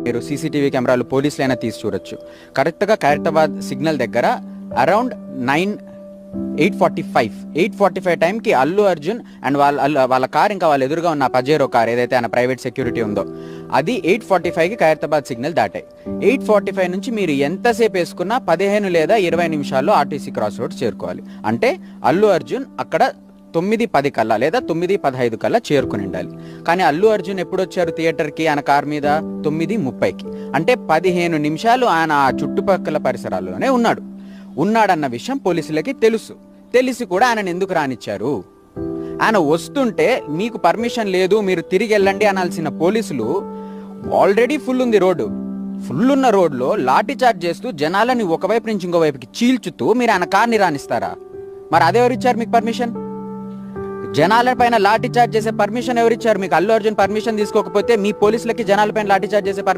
మీరు సీసీటీవీ కెమెరాలు పోలీసులైనా తీసి చూడొచ్చు. కరెక్ట్గా ఖైరతాబాద్ సిగ్నల్ దగ్గర అరౌండ్ 8:45 టైంకి అల్లు అర్జున్ అండ్ వాళ్ళ కార్, ఇంకా వాళ్ళ ఎదురుగా ఉన్న పజేరో కార్ ఏదైతే ఆయన ప్రైవేట్ సెక్యూరిటీ ఉందో, అది 8:45కి ఖైరతాబాద్ సిగ్నల్ దాటాయి. 8:45 నుంచి మీరు ఎంతసేపు వేసుకున్నా 15 లేదా 20 నిమిషాల్లో ఆర్టీసీ క్రాస్ రోడ్స్ చేరుకోవాలి. అంటే అల్లు అర్జున్ అక్కడ 9:10 కల్లా లేదా 9:15 కల్లా చేరుకుని ఉండాలి. కానీ అల్లు అర్జున్ ఎప్పుడు వచ్చారు థియేటర్కి ఆయన కార్ మీద? 9:30కి. అంటే 15 నిమిషాలు ఆయన ఆ చుట్టుపక్కల పరిసరాల్లోనే ఉన్నాడన్న విషయం పోలీసులకి తెలిసి కూడా ఆయనను ఎందుకు రానిచ్చారు? ఆయన వస్తుంటే మీకు పర్మిషన్ లేదు, మీరు తిరిగి వెళ్ళండి అనాల్సిన పోలీసులు ఆల్రెడీ ఫుల్ ఉంది రోడ్డు, ఫుల్ ఉన్న రోడ్లో లాఠీ చార్జ్ చేస్తూ జనాలని ఒకవైపు నుంచి ఇంకోవైపుకి చీల్చుతూ మీరు ఆయన కార్ని రానిస్తారా? మరి అదెవరిచ్చారు మీకు పర్మిషన్? జనాల పైన లాఠీ చార్జ్ చేసే పర్మిషన్ ఎవరిచ్చారు మీకు? అల్లు అర్జున్ పర్మిషన్ తీసుకోకపోతే మీ పోలీసులకి జనాల పైన లాఠీ చార్జ్ చేసే